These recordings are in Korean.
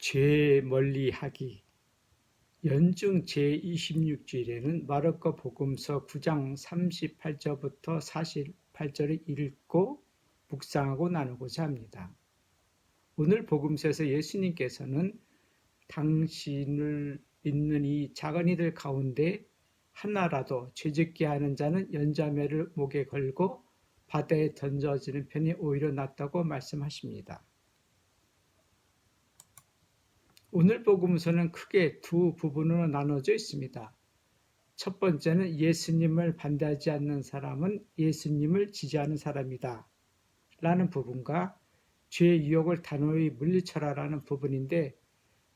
죄 멀리하기. 연중 제26주일에는 마르코 복음서 9장 38절부터 48절을 읽고 묵상하고 나누고자 합니다. 오늘 복음서에서 예수님께서는 당신을 믿는 이 작은 이들 가운데 하나라도 죄짓게 하는 자는 연자매를 목에 걸고 바다에 던져지는 편이 오히려 낫다고 말씀하십니다. 오늘 복음서는 크게 두 부분으로 나눠져 있습니다. 첫 번째는 예수님을 반대하지 않는 사람은 예수님을 지지하는 사람이다 라는 부분과 죄의 유혹을 단호히 물리쳐라 라는 부분인데,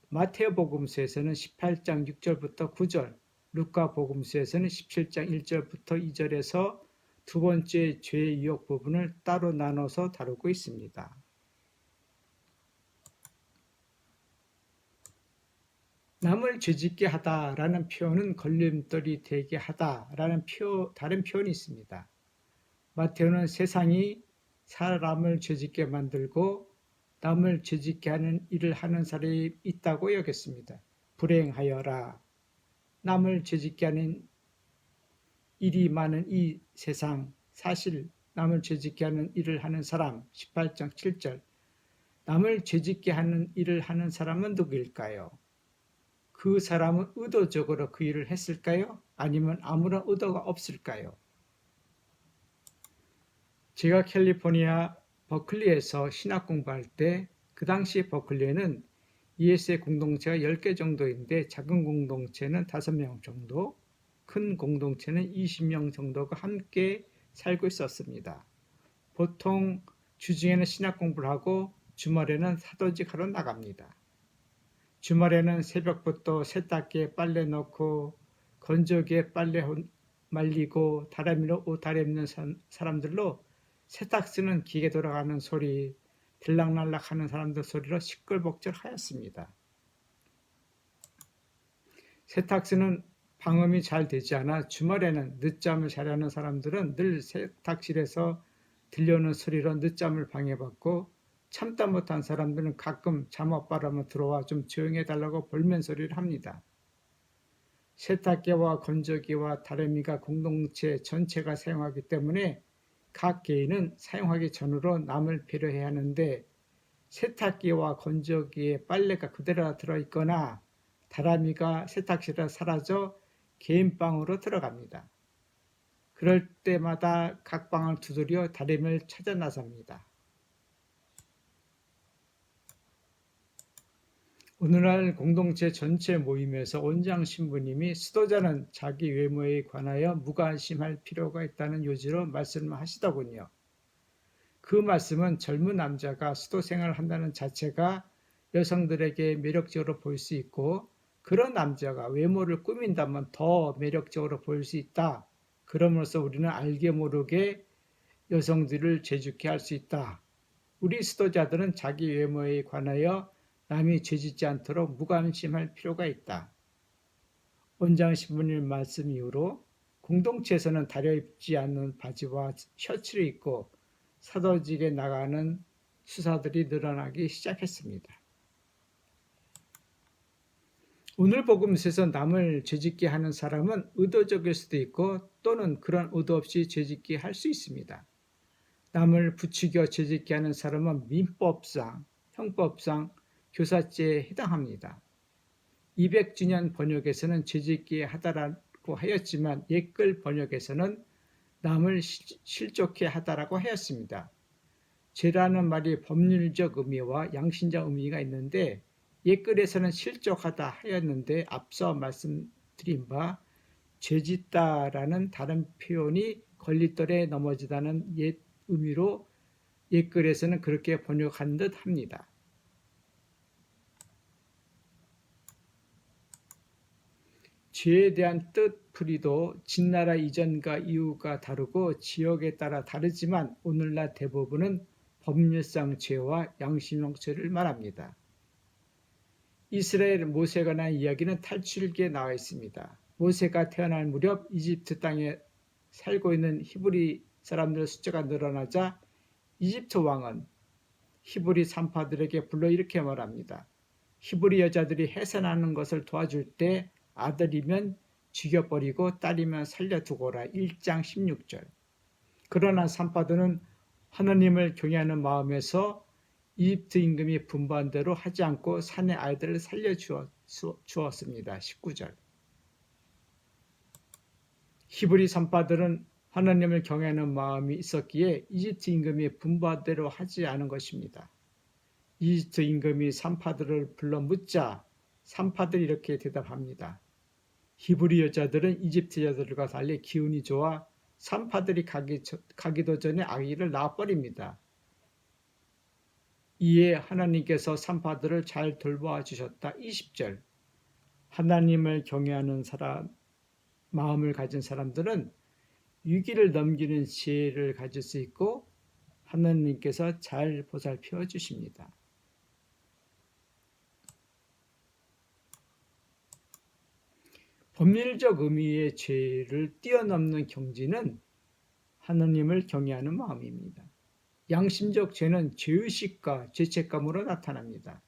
마태오 복음서에서는 18장 6절부터 9절, 루카 복음서에서는 17장 1절부터 2절에서 두 번째 죄의 유혹 부분을 따로 나눠서 다루고 있습니다. 남을 죄짓게 하다라는 표현은 걸림돌이 되게 하다라는 다른 표현이 있습니다. 마태오는 세상이 사람을 죄짓게 만들고 남을 죄짓게 하는 일을 하는 사람이 있다고 여겼습니다. 불행하여라. 남을 죄짓게 하는 일이 많은 이 세상, 사실 남을 죄짓게 하는 일을 하는 사람, 18장 7절. 남을 죄짓게 하는 일을 하는 사람은 누구일까요? 그 사람은 의도적으로 그 일을 했을까요? 아니면 아무런 의도가 없을까요? 제가 캘리포니아 버클리에서 신학 공부할 때, 그 당시 버클리에는 ESA 공동체가 10개 정도인데 작은 공동체는 5명 정도, 큰 공동체는 20명 정도가 함께 살고 있었습니다. 보통 주중에는 신학 공부를 하고 주말에는 사도직 하러 나갑니다. 주말에는 새벽부터 세탁기에 빨래 넣고 건조기에 빨래 말리고 다라미로 옷 다려입는 사람들로 세탁 쓰는 기계 돌아가는 소리, 들락날락 하는 사람들 소리로 시끌벅적하였습니다. 세탁소는 방음이 잘 되지 않아 주말에는 늦잠을 자려는 사람들은 늘 세탁실에서 들려오는 소리로 늦잠을 방해받고, 참다 못한 사람들은 가끔 잠옷 바람을 들어와 좀 조용히 해달라고 볼멘 소리를 합니다. 세탁기와 건조기와 다래미가 공동체 전체가 사용하기 때문에 각 개인은 사용하기 전으로 남을 배려해야 하는데, 세탁기와 건조기에 빨래가 그대로 들어있거나 다라미가 세탁실에 사라져 개인 방으로 들어갑니다. 그럴 때마다 각 방을 두드려 다림을 찾아 나섭니다. 오늘날 공동체 전체 모임에서 원장 신부님이 수도자는 자기 외모에 관하여 무관심할 필요가 있다는 요지로 말씀을 하시더군요. 그 말씀은 젊은 남자가 수도 생활을 한다는 자체가 여성들에게 매력적으로 보일 수 있고, 그런 남자가 외모를 꾸민다면 더 매력적으로 보일 수 있다. 그럼으로써 우리는 알게 모르게 여성들을 죄짓게 할 수 있다. 우리 수도자들은 자기 외모에 관하여 남이 죄짓지 않도록 무관심할 필요가 있다. 원장 신부님 말씀 이후로 공동체에서는 다려입지 않는 바지와 셔츠를 입고 사도직에 나가는 수사들이 늘어나기 시작했습니다. 오늘 복음서에서 남을 죄짓게 하는 사람은 의도적일 수도 있고 또는 그런 의도 없이 죄짓게 할 수 있습니다. 남을 부추겨 죄짓게 하는 사람은 민법상, 형법상 교사죄에 해당합니다. 200주년 번역에서는 죄짓게 하다라고 하였지만 옛글 번역에서는 남을 실족해 하다라고 하였습니다. 죄라는 말이 법률적 의미와 양심적 의미가 있는데, 옛글에서는 실족하다 하였는데 앞서 말씀드린 바 죄짓다라는 다른 표현이 걸리돌에 넘어지다는 옛 의미로 옛글에서는 그렇게 번역한 듯 합니다. 죄에 대한 뜻 풀이도 진나라 이전과 이후가 다르고 지역에 따라 다르지만 오늘날 대부분은 법률상 죄와 양심적 죄를 말합니다. 이스라엘 모세가 난 이야기는 탈출기에 나와 있습니다. 모세가 태어날 무렵 이집트 땅에 살고 있는 히브리 사람들의 숫자가 늘어나자 이집트 왕은 히브리 산파들에게 불러 이렇게 말합니다. 히브리 여자들이 해산하는 것을 도와줄 때 아들이면 죽여버리고 딸이면 살려두고라 1장 16절. 그러나 산파들은 하나님을 경외하는 마음에서 이집트 임금이 분부한 대로 하지 않고 산의 아이들을 살려주었습니다. 19절. 히브리 산파들은 하나님을 경외하는 마음이 있었기에 이집트 임금이 분부한 대로 하지 않은 것입니다. 이집트 임금이 산파들을 불러 묻자 산파들이 이렇게 대답합니다. 히브리 여자들은 이집트 여자들과 달리 기운이 좋아 산파들이 가기도 전에 아기를 낳아버립니다. 이에 하나님께서 산파들을 잘 돌보아 주셨다. 20절. 하나님을 경외하는 사람, 마음을 가진 사람들은 위기를 넘기는 지혜를 가질 수 있고 하나님께서 잘 보살펴 주십니다. 법률적 의미의 죄를 뛰어넘는 경지는 하나님을 경외하는 마음입니다. 양심적 죄는 죄의식과 죄책감으로 나타납니다.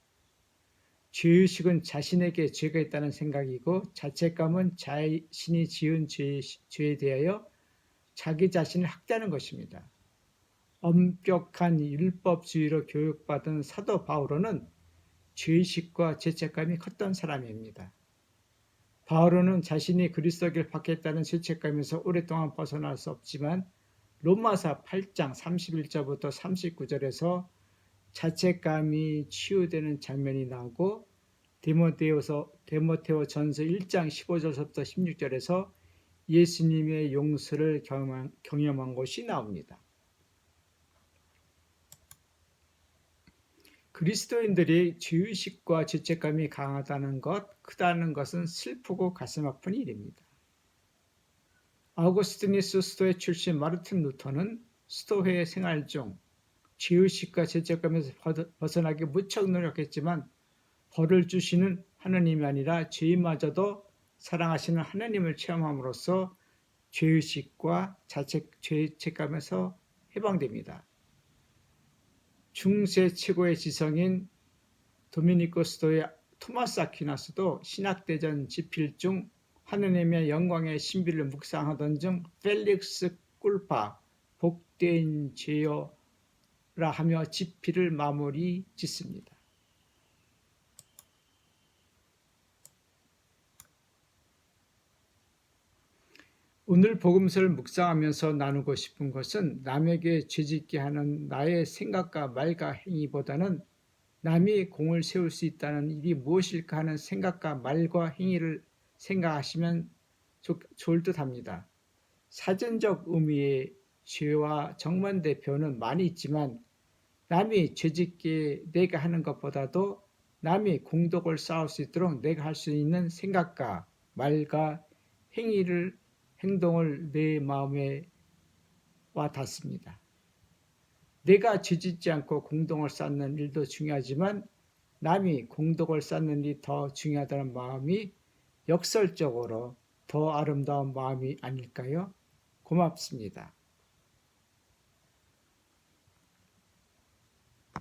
죄의식은 자신에게 죄가 있다는 생각이고 자책감은 자신이 지은 죄에 대하여 자기 자신을 학대하는 것입니다. 엄격한 율법주의로 교육받은 사도 바오로는 죄의식과 죄책감이 컸던 사람입니다. 바오로는 자신이 그리스도를 받겠다는 죄책감에서 오랫동안 벗어날 수 없지만 로마서 8장 31절부터 39절에서 자책감이 치유되는 장면이 나오고 디모데오 전서 1장 15절부터 16절에서 예수님의 용서를 경험한 것이 나옵니다. 그리스도인들이 죄의식과 죄책감이 강하다는 크다는 것은 슬프고 가슴 아픈 일입니다. 아우구스티누스 스토의 출신 마르틴 루터는 스토회의 생활 중 죄의식과 죄책감에서 벗어나기 무척 노력했지만 벌을 주시는 하나님이 아니라 죄인마저도 사랑하시는 하나님을 체험함으로써 죄의식과 죄책감에서 해방됩니다. 중세 최고의 지성인 도미니코 스토의 토마스 아퀴나스도 신학대전 집필 중 하느님의 영광의 신비를 묵상하던 중 펠릭스 꿀파 복된 죄여라 하며 집필을 마무리 짓습니다. 오늘 복음서를 묵상하면서 나누고 싶은 것은 남에게 죄짓게 하는 나의 생각과 말과 행위보다는 남이 공을 세울 수 있다는 일이 무엇일까 하는 생각과 말과 행위를 생각하시면 좋을 듯 합니다. 사전적 의미의 죄와 정반대표는 많이 있지만 남이 죄짓게 내가 하는 것보다도 남이 공덕을 쌓을 수 있도록 내가 할 수 있는 생각과 말과 행동을 내 마음에 와 닿습니다. 내가 죄짓지 않고 공덕을 쌓는 일도 중요하지만 남이 공덕을 쌓는 일이 더 중요하다는 마음이 역설적으로 더 아름다운 마음이 아닐까요? 고맙습니다.